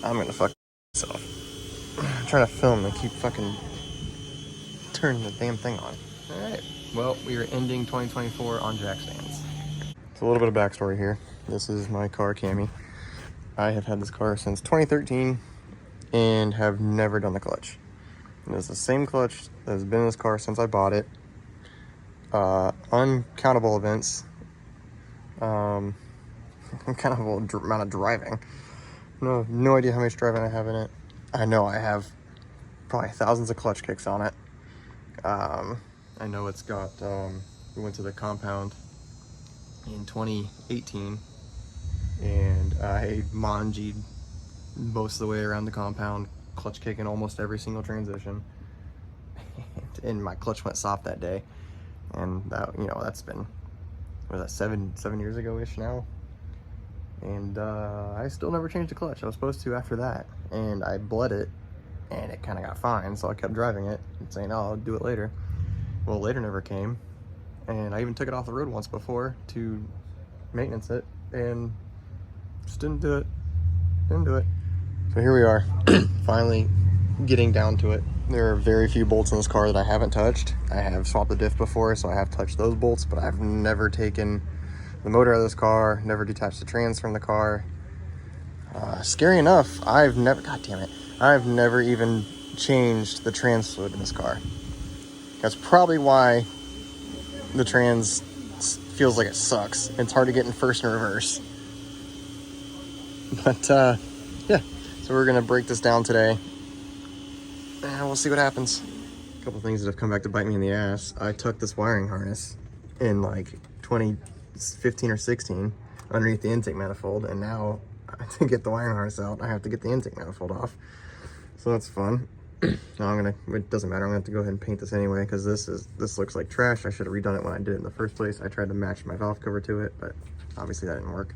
I'm gonna fuck myself. I'm trying to film and keep fucking turning the damn thing on. Alright, well, we are ending 2024 on jack stands. So a little bit of backstory here. This is my car, Cami. I have had this car since 2013 and have never done the clutch. It is the same clutch that has been in this car since I bought it. Uncountable events. Uncountable amount of driving. No idea how much driving I have in it. I know I have probably thousands of clutch kicks on it. I know it's got, we went to the compound in 2018 and I manji'd most of the way around the compound, clutch kicking almost every single transition. And my clutch went soft that day. And that, you know, that's been, what was that, 7 years ago-ish now? And I still never changed the clutch. I was supposed to after that. And I bled it, and it kind of got fine, so I kept driving it and saying, oh, I'll do it later. Well, later never came. And I even took it off the road once before to maintenance it, and just didn't do it. So here we are, finally getting down to it. There are very few bolts in this car that I haven't touched. I have swapped the diff before, so I have touched those bolts, but I've never taken the motor out of this car, never detached the trans from the car. Scary enough, I've never even changed the trans fluid in this car. That's probably why the trans feels like it sucks. It's hard to get in first and reverse. But yeah, so we're gonna break this down today and we'll see what happens. A couple things that have come back to bite me in the ass. I took this wiring harness in like 2015 or 16 underneath the intake manifold, and now to get the wiring harness out, I have to get the intake manifold off. So that's fun. Now it doesn't matter, I'm gonna have to go ahead and paint this anyway, because this looks like trash. I should have redone it when I did it in the first place. I tried to match my valve cover to it, but obviously that didn't work.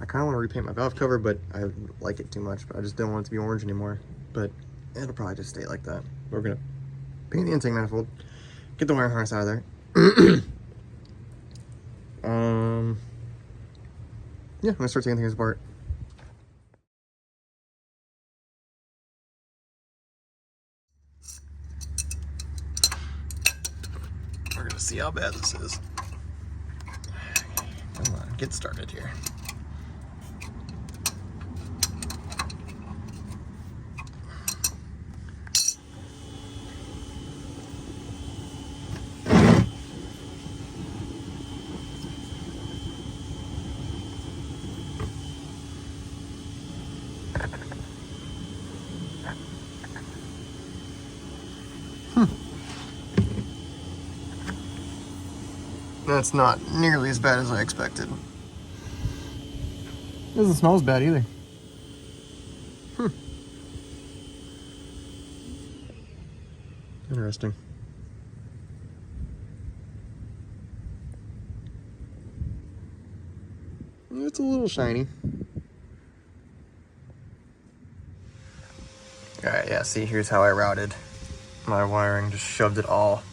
I kind of want to repaint my valve cover, but I like it too much, but I just don't want it to be orange anymore. But it'll probably just stay like that. We're gonna paint the intake manifold, get the wiring harness out of there. Yeah, I'm gonna start taking things apart. We're gonna see how bad this is. Come on, get started here. That's not nearly as bad as I expected. Doesn't smell as bad either. Interesting. It's a little shiny. Alright, yeah, see, here's how I routed my wiring. Just shoved it all.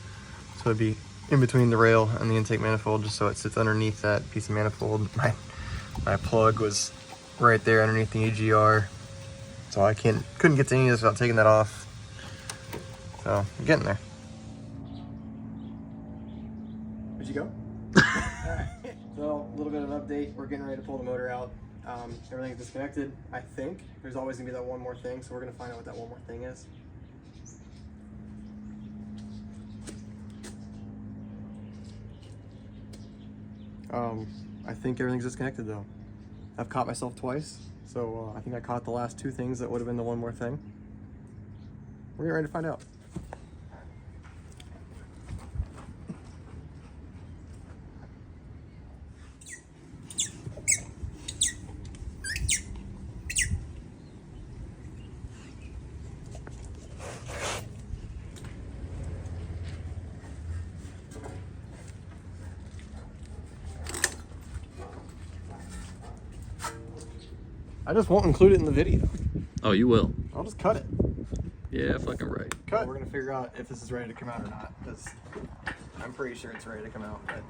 So it'd be in between the rail and the intake manifold, just so it sits underneath that piece of manifold. My plug was right there underneath the EGR. So I couldn't get to any of this without taking that off. So I'm getting there. Where'd you go? Alright, so a little bit of an update. We're getting ready to pull the motor out. Everything is disconnected, I think. There's always gonna be that one more thing, so we're gonna find out what that one more thing is. I think everything's disconnected though. I've caught myself twice, so I think I caught the last two things that would have been the one more thing. We're getting ready to find out. I just won't include it in the video. Oh, you will. I'll just cut it. Yeah, fucking right. Cut. We're gonna figure out if this is ready to come out or not, because I'm pretty sure it's ready to come out, but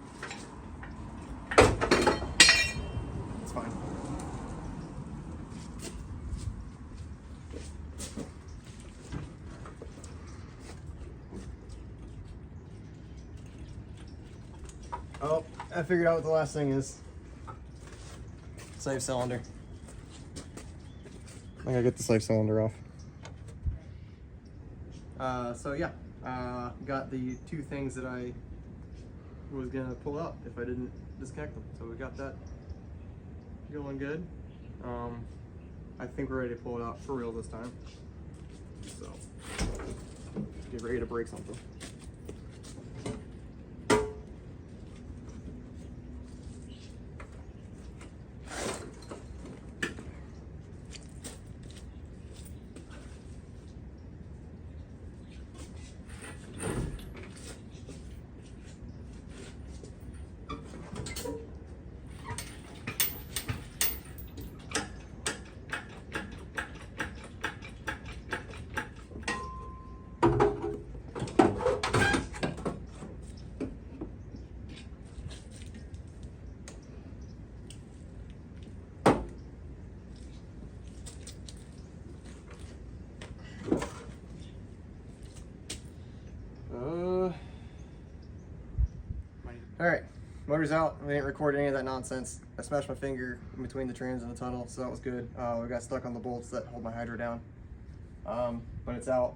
it's fine. Oh, I figured out what the last thing is. Safe cylinder. I gotta get the safe cylinder off. So yeah, got the two things that I was gonna pull out if I didn't disconnect them. So we got that going good. I think we're ready to pull it out for real this time. So get ready to break something. Alright, motor's out. We didn't record any of that nonsense. I smashed my finger in between the trans and the tunnel, so that was good. We got stuck on the bolts that hold my hydro down. But it's out.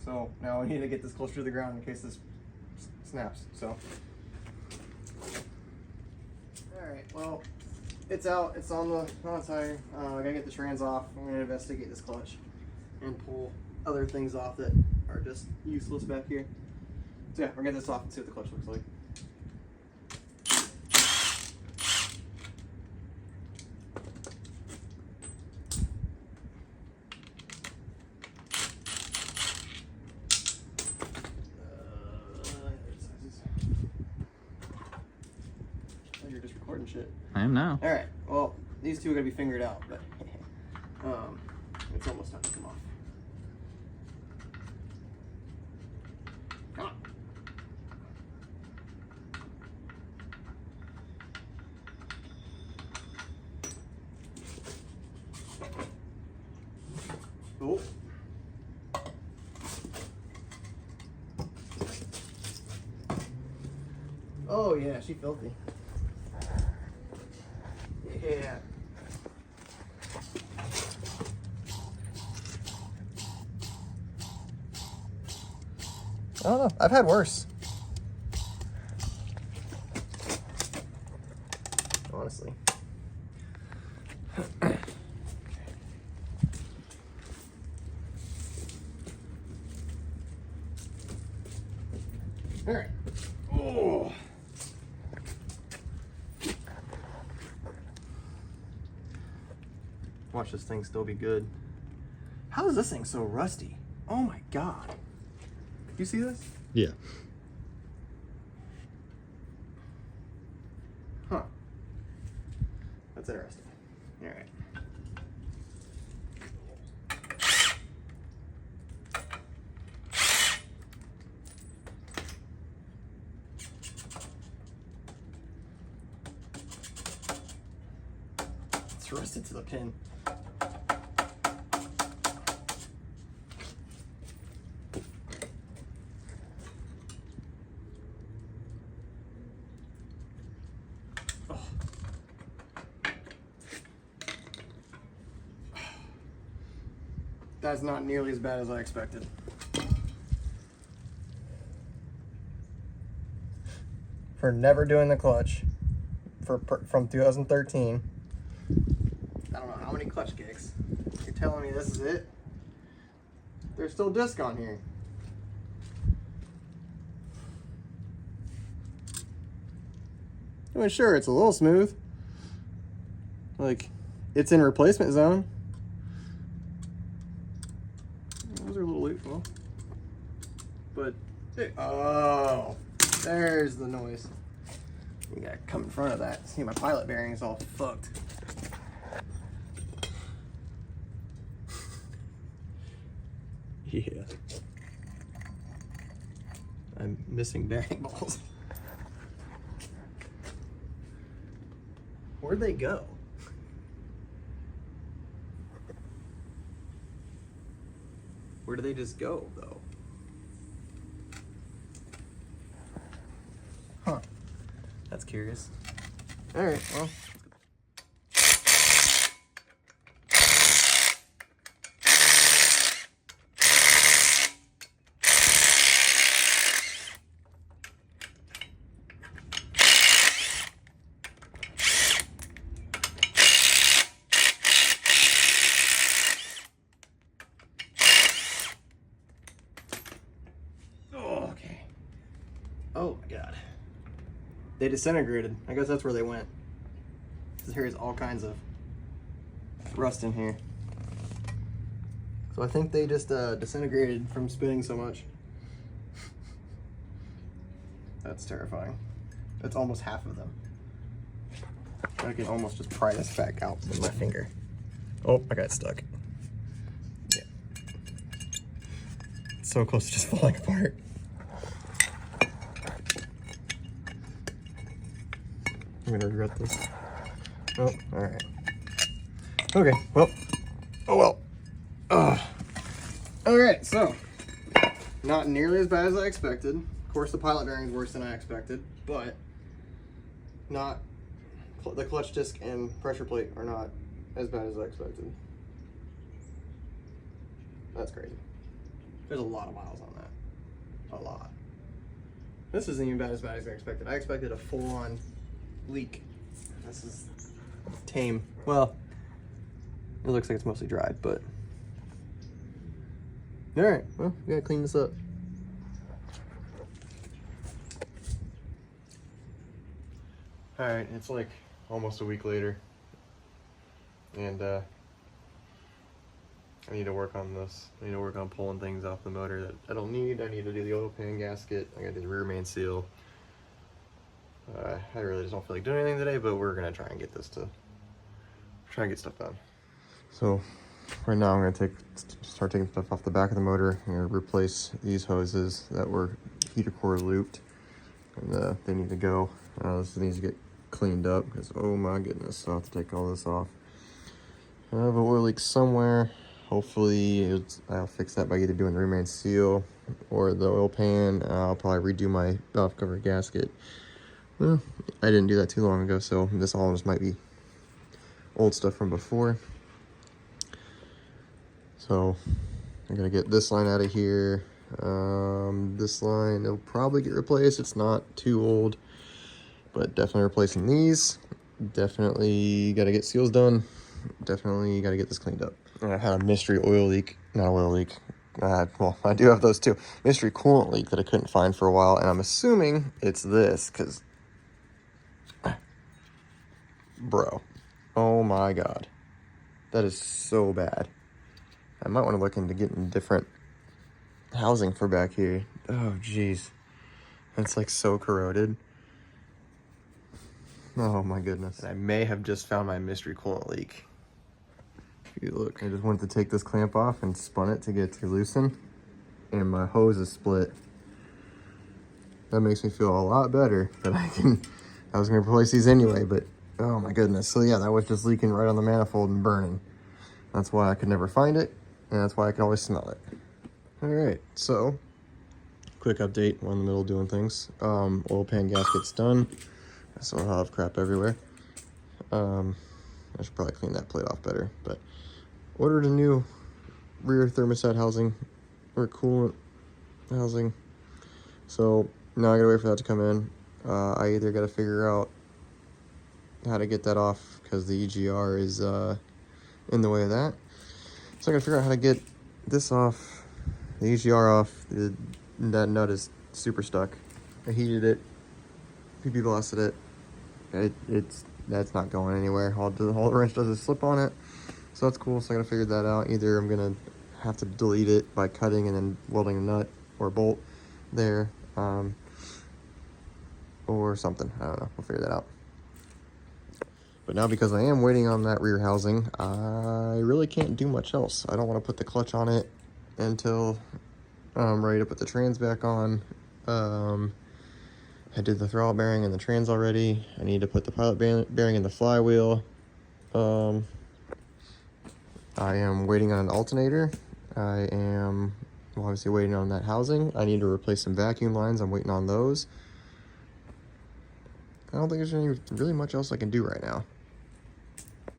So now we need to get this closer to the ground in case this snaps. So, alright, well, it's out. It's on the tire. I gotta get the trans off. I'm gonna investigate this clutch and pull other things off that are just useless back here. So yeah, we're gonna get this off and see what the clutch looks like. You're just recording shit. I am now. All right. Well, these two are gonna be fingered out, but it's almost time to come off. Come on. Oh. Oh yeah, she filthy. Yeah. I don't know. I've had worse. Honestly. All right. Oh. Watch this thing still be good. How is this thing so rusty? Oh my god. You see this? Yeah. Huh. That's interesting. All right. It's rusted to the pin. That's not nearly as bad as I expected. For never doing the clutch from 2013. I don't know how many clutch kicks. You're telling me this is it? There's still disc on here. I mean, sure, it's a little smooth. Like, it's in replacement zone. Those are a little loose, well, but oh, there's the noise. You gotta come in front of that. See, my pilot bearing is all fucked. Yeah, I'm missing bearing balls. Where'd they go? Where do they just go, though? Huh. That's curious. All right, well. Oh, okay. Oh my God. They disintegrated. I guess that's where they went. Here's all kinds of rust in here. So I think they just disintegrated from spinning so much. That's terrifying. That's almost half of them. I can almost just pry this back out with my finger. Oh, I got stuck. Yeah. It's so close to just falling apart. I'm gonna regret this. Oh, alright. Okay, well. Oh well. Alright, so. Not nearly as bad as I expected. Of course, the pilot bearing is worse than I expected, but not. The clutch disc and pressure plate are not as bad as I expected. That's crazy. There's a lot of miles on that. A lot. This isn't even as bad as I expected. I expected a full-on leak. This is tame. Well, it looks like it's mostly dried, but... Alright, well, we gotta clean this up. Alright, it's like almost a week later. And, I need to work on this. I need to work on pulling things off the motor that I don't need. I need to do the oil pan gasket. I gotta do the rear main seal. I really just don't feel like doing anything today, but we're gonna try and get get stuff done. So right now I'm gonna start taking stuff off the back of the motor. I'm gonna replace these hoses that were heater core looped, and they need to go. This needs to get cleaned up because oh my goodness, I'll have to take all this off. I have an oil leak somewhere. Hopefully I'll fix that by either doing the rear main seal or the oil pan. I'll probably redo my valve cover gasket. Well, I didn't do that too long ago, so this all just might be old stuff from before. So I'm gonna get this line out of here. This line will probably get replaced. It's not too old, but definitely replacing these. Definitely got to get seals done. Definitely got to get this cleaned up. I had a mystery oil leak, not oil leak. Well, I do have those too. Mystery coolant leak that I couldn't find for a while, and I'm assuming it's this, because, bro, oh my God, that is so bad. I might want to look into getting different housing for back here. Oh, jeez, it's like so corroded. Oh my goodness. And I may have just found my mystery coolant leak. If you look, I just wanted to take this clamp off and spun it to get it to loosen, and my hose is split. That makes me feel a lot better that I was gonna replace these anyway, but oh my goodness. So yeah, that was just leaking right on the manifold and burning. That's why I could never find it, and that's why I could always smell it. All right, so quick update. We're in the middle of doing things. Oil pan gasket's done. I still have crap everywhere. I should probably clean that plate off better, but ordered a new rear thermostat housing or coolant housing. So now I gotta wait for that to come in. I either gotta figure out how to get that off because the EGR is in the way of that. So I gotta figure out how to get this off, the EGR off. That nut is super stuck. I heated it, PP blasted it. That's not going anywhere. All the wrench does is slip on it, so that's cool. So I gotta figure that out. Either I'm gonna have to delete it by cutting and then welding a nut or a bolt there, or something. I don't know. We'll figure that out. But now, because I am waiting on that rear housing, I really can't do much else. I don't want to put the clutch on it until I'm ready to put the trans back on. I did the throttle bearing and the trans already. I need to put the pilot bearing in the flywheel. I am waiting on an alternator. I am obviously waiting on that housing. I need to replace some vacuum lines. I'm waiting on those. I don't think there's really much else I can do right now.